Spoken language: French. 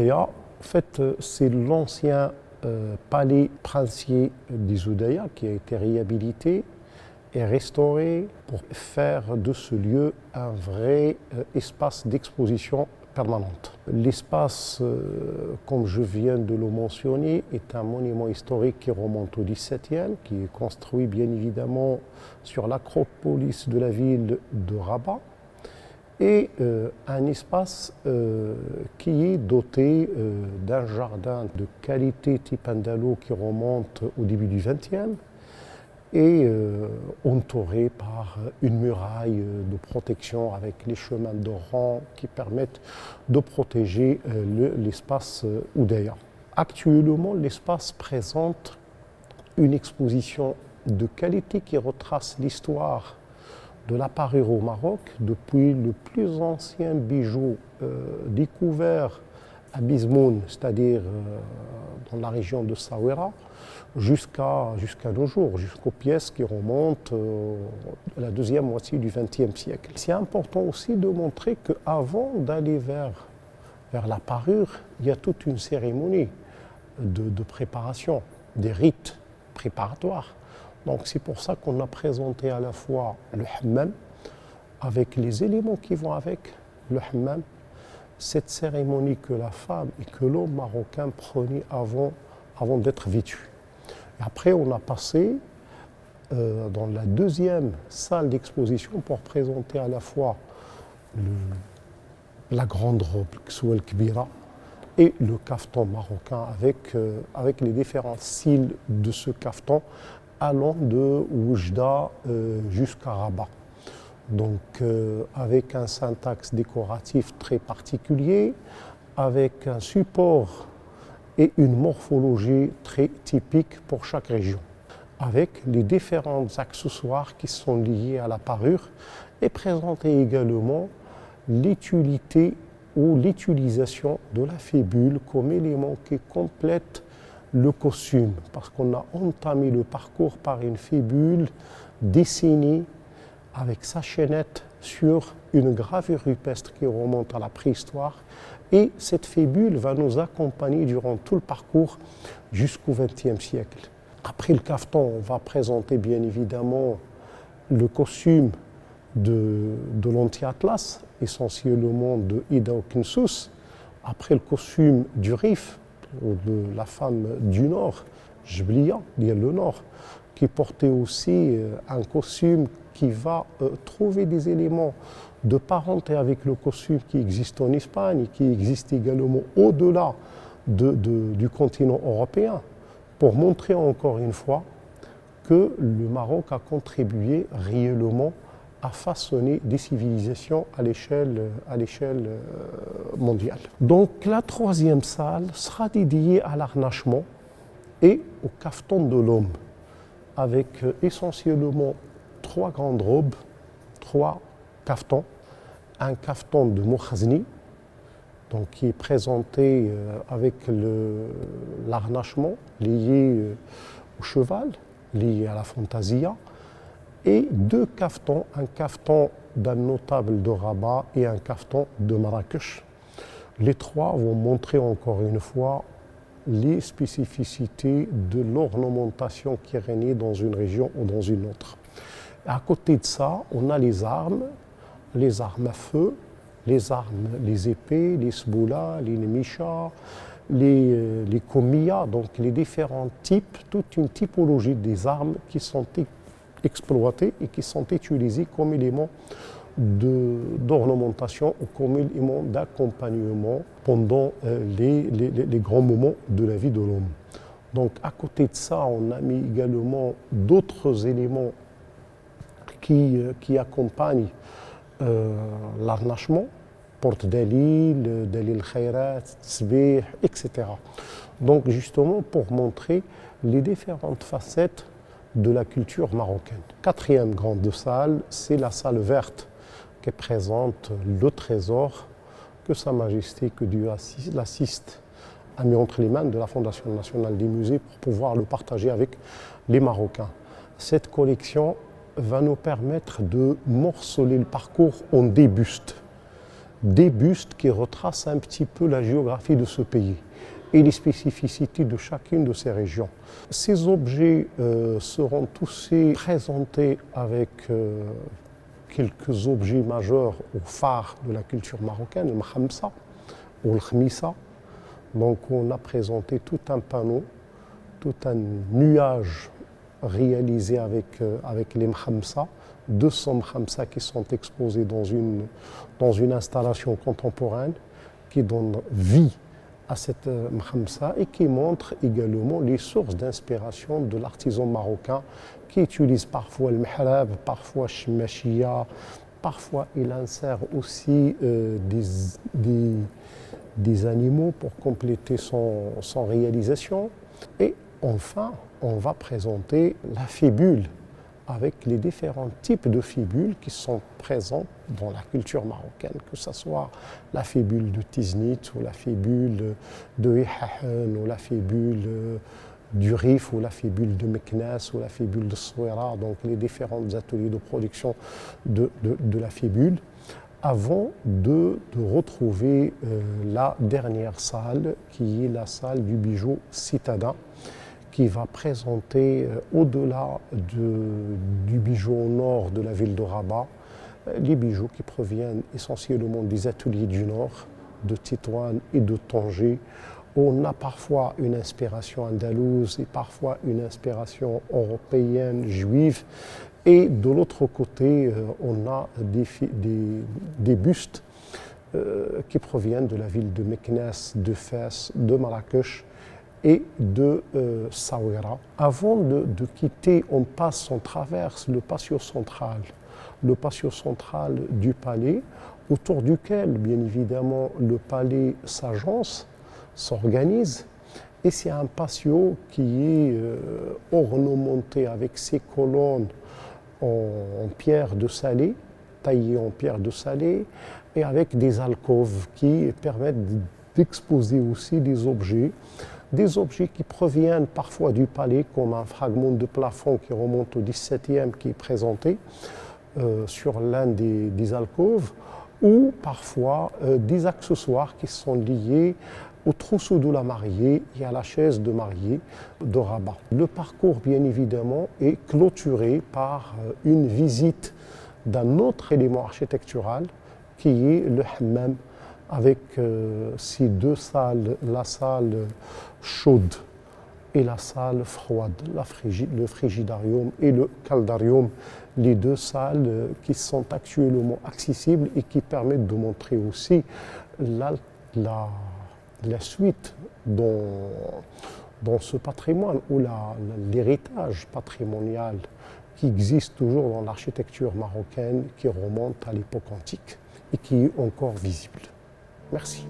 Oudaya, en fait, c'est l'ancien palais princier des Oudaya qui a été réhabilité et restauré pour faire de ce lieu un vrai espace d'exposition permanente. L'espace, comme je viens de le mentionner, est un monument historique qui remonte au XVIIe, qui est construit bien évidemment sur l'acropolis de la ville de Rabat, et un espace qui est doté d'un jardin de qualité type andalou qui remonte au début du XXe et entouré par une muraille de protection avec les chemins de rang qui permettent de protéger l'espace Oudaya. Actuellement, l'espace présente une exposition de qualité qui retrace l'histoire de la parure au Maroc, depuis le plus ancien bijou découvert à Bizmoun, c'est-à-dire dans la région de Saouira, jusqu'à nos jours, jusqu'aux pièces qui remontent à la deuxième moitié du XXe siècle. C'est important aussi de montrer qu'avant d'aller vers la parure, il y a toute une cérémonie de préparation, des rites préparatoires. Donc c'est pour ça qu'on a présenté à la fois le hammam, avec les éléments qui vont avec le hammam, cette cérémonie que la femme et que l'homme marocain prenaient avant d'être vêtus. Et après, on a passé dans la deuxième salle d'exposition pour présenter à la fois la grande robe, Ksouel Kbira, et le caftan marocain avec les différents styles de ce caftan allant de Oujda jusqu'à Rabat. Donc avec un syntaxe décoratif très particulier, avec un support et une morphologie très typique pour chaque région, avec les différents accessoires qui sont liés à la parure et présenter également l'utilité ou l'utilisation de la fébule comme élément qui complète le costume, parce qu'on a entamé le parcours par une fébule dessinée avec sa chaînette sur une gravure rupestre qui remonte à la préhistoire, et cette fébule va nous accompagner durant tout le parcours jusqu'au XXe siècle. Après le caftan, on va présenter bien évidemment le costume de l'anti-atlas, essentiellement de Ida Kinsus. Après le costume du Rif, de la femme du Nord, Jbliya, le Nord, qui portait aussi un costume qui va trouver des éléments de parenté avec le costume qui existe en Espagne, qui existe également au-delà du continent européen, pour montrer encore une fois que le Maroc a contribué réellement à façonner des civilisations à l'échelle mondiale. Donc la troisième salle sera dédiée à l'harnachement et au caftan de l'homme, avec essentiellement 3 grandes robes, 3 caftans, un caftan de Moukhazni, donc qui est présenté avec l'harnachement lié au cheval, lié à la fantasia, et 2 caftans, un caftan d'un notable de Rabat et un caftan de Marrakech. Les 3 vont montrer encore une fois les spécificités de l'ornementation qui régnait dans une région ou dans une autre. À côté de ça, on a les armes à feu, les épées, les sboulas, les nemichas, les komiyas, donc les différents types, toute une typologie des armes qui sont exploitées et qui sont utilisées comme éléments d'ornementation ou comme éléments d'accompagnement pendant les grands moments de la vie de l'homme. Donc à côté de ça, on a mis également d'autres éléments qui accompagnent l'harnachement, porte-dalil, dalil khayrat, tsbih, etc. Donc justement pour montrer les différentes facettes de la culture marocaine. 4e grande salle, c'est la salle verte qui présente le trésor que Sa Majesté, que Dieu l'assiste, a mis entre les mains de la Fondation nationale des musées pour pouvoir le partager avec les Marocains. Cette collection va nous permettre de morceler le parcours en des bustes. des bustes qui retracent un petit peu la géographie de ce pays et les spécificités de chacune de ces régions. Ces objets seront tous présentés avec quelques objets majeurs ou phares de la culture marocaine, le mkhamsa ou le khmissa. Donc on a présenté tout un panneau, tout un nuage réalisé avec les mkhamsa, 200 mkhamsa qui sont exposés dans une installation contemporaine qui donne vie à cette mkhamsa et qui montre également les sources d'inspiration de l'artisan marocain qui utilise parfois le mihrab, parfois le shmashia, parfois il insère aussi des animaux pour compléter son réalisation. Et enfin, on va présenter la fibule avec les différents types de fibules qui sont présents dans la culture marocaine, que ce soit la fibule de Tiznit ou la fibule de Ihahen ou la fibule du Rif ou la fibule de Meknes ou la fibule de Souera, donc les différents ateliers de production de la fibule, avant de retrouver la dernière salle qui est la salle du bijou citadin, qui va présenter, au-delà du bijou au nord de la ville de Rabat, les bijoux qui proviennent essentiellement des ateliers du nord, de Tétouan et de Tanger. On a parfois une inspiration andalouse et parfois une inspiration européenne, juive. Et de l'autre côté, on a des bustes qui proviennent de la ville de Meknes, de Fès, de Marrakech et de Saouira. Avant de quitter, on traverse le patio central du palais, autour duquel, bien évidemment, le palais s'agence, s'organise. Et c'est un patio qui est ornementé avec ses colonnes en pierre de Salé, taillées en pierre de Salé, et avec des alcôves qui permettent d'exposer aussi des objets qui proviennent parfois du palais, comme un fragment de plafond qui remonte au XVIIe qui est présenté sur l'un des alcôves, ou parfois des accessoires qui sont liés au trousseau de la mariée et à la chaise de mariée de Rabat. Le parcours, bien évidemment, est clôturé par une visite d'un autre élément architectural qui est le hammam, avec ces deux salles, la salle chaude et la salle froide, le frigidarium et le caldarium, les deux salles qui sont actuellement accessibles et qui permettent de montrer aussi la suite dans ce patrimoine ou l'héritage patrimonial qui existe toujours dans l'architecture marocaine, qui remonte à l'époque antique et qui est encore visible. Merci.